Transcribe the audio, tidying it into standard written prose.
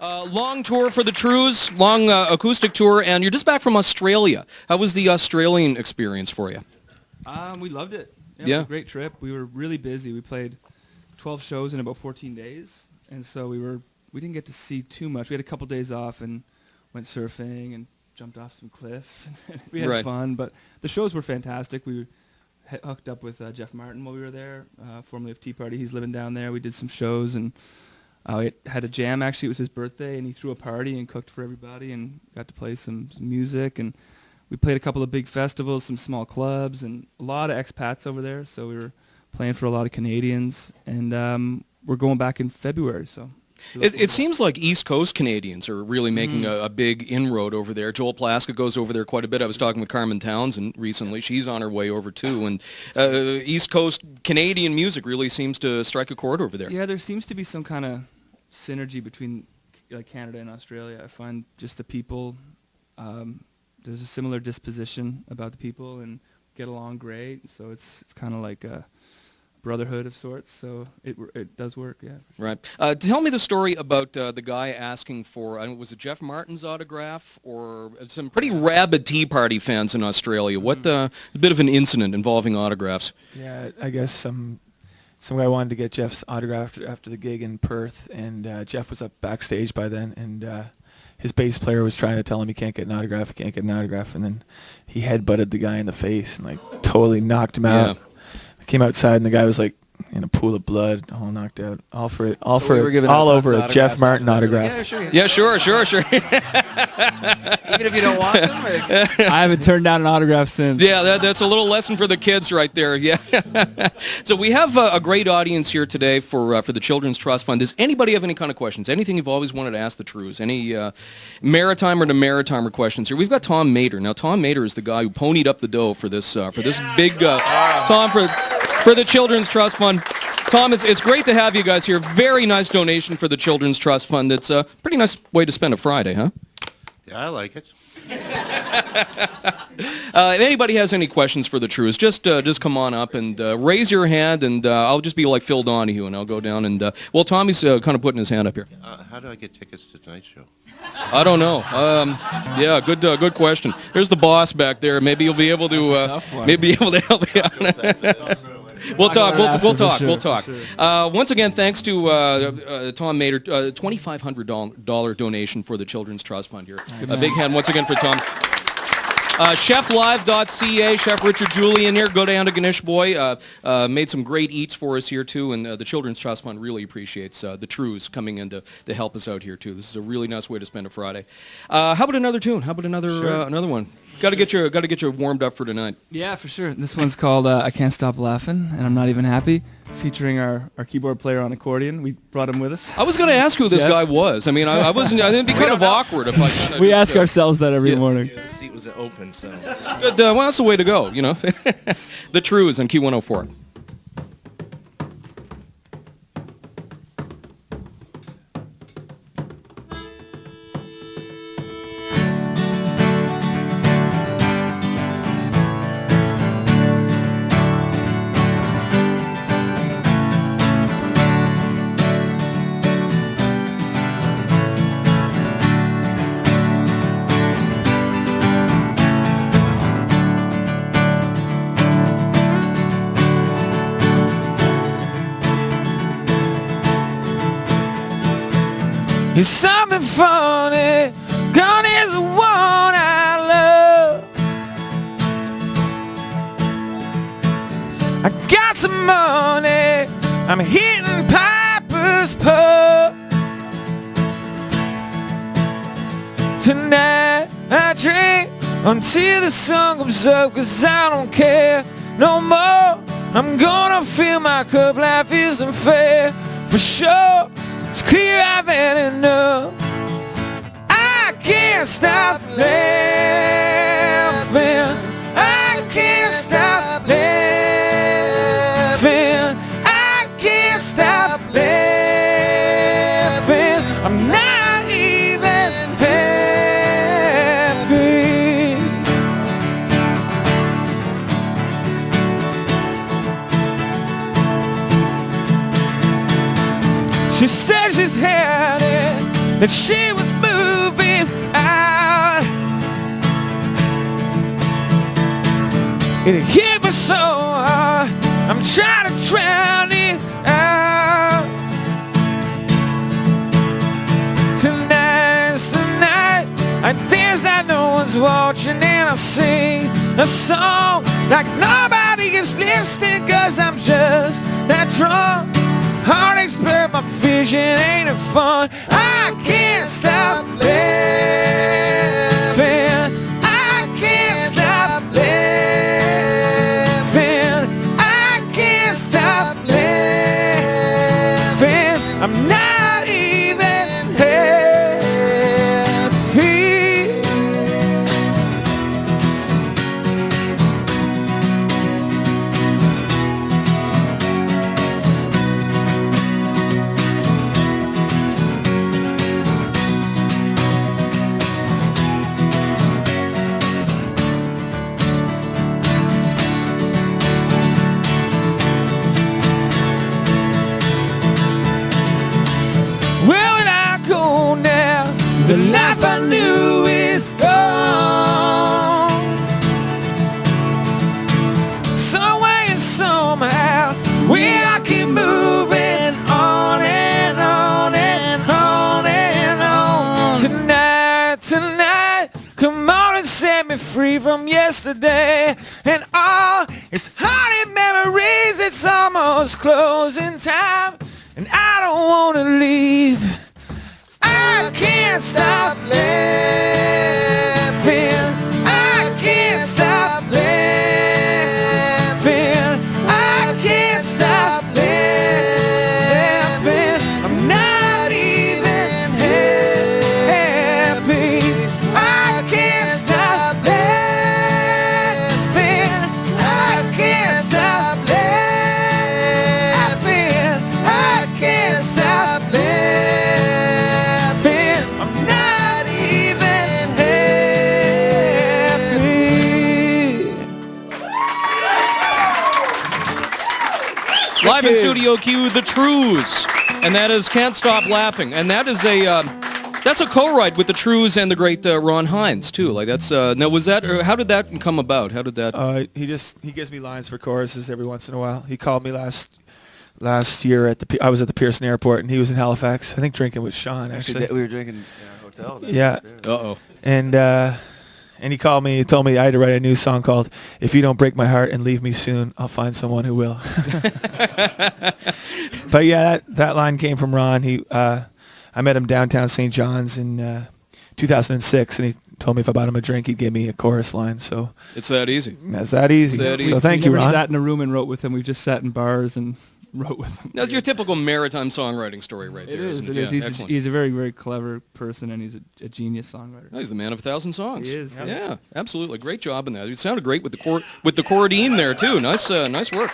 Long tour for the Trews, long acoustic tour, and you're just back from Australia. How was the Australian experience for you? We loved it. It Yeah. was a great trip. We were really busy. We played 12 shows in about 14 days, and so we didn't get to see too much. We had a couple days off and went surfing and jumped off some cliffs. We had Right. fun, but the shows were fantastic. We hooked up with Jeff Martin while we were there, formerly of Tea Party. He's living down there. We did some shows, and we had a jam. Actually, it was his birthday, and he threw a party and cooked for everybody and got to play some music. And we played a couple of big festivals, some small clubs, and a lot of expats over there. So we were playing for a lot of Canadians, and we're going back in February. So It seems like East Coast Canadians are really making a big inroad over there. Joel Plaska goes over there quite a bit. I was talking with Carmen Townsend recently. She's on her way over too. And East Coast Canadian music really seems to strike a chord over there. Yeah, there seems to be some kind of synergy between like Canada and Australia. I find just the people, there's a similar disposition about the people and get along great. So it's kind of like a brotherhood of sorts, so it does work, yeah. Right. Tell me the story about the guy asking for, was it Jeff Martin's autograph or some pretty rabid Tea Party fans in Australia? What a bit of an incident involving autographs. Yeah, I guess some guy wanted to get Jeff's autograph after the gig in Perth, and Jeff was up backstage by then, and his bass player was trying to tell him he can't get an autograph, and then he headbutted the guy in the face and like totally knocked him out. I came outside and the guy was like in a pool of blood, all knocked out, all over a Jeff Martin autograph. Yeah, sure. Even if you don't want them? I haven't turned down an autograph since. Yeah, that's a little lesson for the kids right there. Yeah. So we have a great audience here today for the Children's Trust Fund. Does anybody have any kind of questions? Anything you've always wanted to ask the Trews? Any Maritimer to Maritimer questions here? We've got Tom Mater. Now, Tom Mater is the guy who ponied up the dough for this big Tom for the Children's Trust Fund. Tom, it's great to have you guys here. Very nice donation for the Children's Trust Fund. It's a pretty nice way to spend a Friday, huh? Yeah, I like it. If anybody has any questions for the Trews, just come on up and raise your hand, and I'll just be like Phil Donahue, and I'll go down and well, Tommy's kind of putting his hand up here. How do I get tickets to tonight's show? I don't know. Yeah, good question. There's the boss back there. Maybe you'll be able to help you out. We'll talk. Once again, thanks to Tom Mater, $2,500 donation for the Children's Trust Fund here. A big hand once again for Tom. ChefLive.ca, Chef Richard Julian here. Go down to Ganesh Boy. Made some great eats for us here too, and the Children's Trust Fund really appreciates the Trews coming in to help us out here too. This is a really nice way to spend a Friday. How about another tune? How about another one? Got to get you warmed up for tonight. Yeah, for sure. This one's called I Can't Stop Laughing, and I'm Not Even Happy, featuring our keyboard player on accordion. We brought him with us. I was going to ask who this guy was. I mean, I wasn't. I didn't be kind of awkward if I. We ask ourselves that every morning. Yeah, the seat was open, so. Good, well, that's the way to go, you know. The Trews on Q104. It's something funny, gone is the one I love. I got some money, I'm hitting Piper's Pub. Tonight I drink until the sun comes up, 'cause I don't care no more. I'm gonna fill my cup, life isn't fair, for sure. It's clear I've had enough. I can't stop laughing. I can't stop laughing. I can't stop laughing. I'm not even happy. She says she's had it, that she was moving out. It hit me so hard, I'm trying to drown it out. Tonight's the night I dance like no one's watching, and I sing a song like nobody is listening, 'cause I'm just that drunk. Heartaches blur my vision, ain't it fun? I can't stop laughing. I can't stop laughing. I can't stop laughing. I'm not even happy. Where would I go now? The life I knew is gone. Somewhere and somehow we I keep moving on and on and on and on. Tonight, tonight, come on and set me free from yesterday and all its haunted memories. It's almost closing time, and I don't want to leave. I can't stop laughing. I can't stop laughing. I can't stop laughing. I'm not even happy. I can't stop laughing. I can't stop laughing. I can't stop laughing. I'm not even happy. Live in Studio Q, the Trews, and that is Can't Stop Laughing, and that is that's a co-write with the Trews and the great Ron Hines too. Like that's now was that or how did that come about? How did that? He gives me lines for choruses every once in a while. He called me last year I was at the Pearson Airport, and he was in Halifax, I think, drinking with Sean actually. we were drinking in our hotel. Then. Yeah. Uh-oh. And he called me. He told me I had to write a new song called "If You Don't Break My Heart and Leave Me Soon, I'll Find Someone Who Will." But yeah, that line came from Ron. I met him downtown St. John's in 2006, and he told me if I bought him a drink, he'd give me a chorus line. So It's that easy. that's that easy. That easy. So thank we you, never Ron. sat in a room and wrote with him. We've just sat in bars and wrote with him. That's your typical maritime songwriting story right there. It is. Isn't It is. Yeah, He's excellent. a very, very clever person, and he's a genius songwriter. No, he's the man of 1,000 songs. He is. Yeah, absolutely. Great job in that. You sounded great with the chordine there too. Nice work.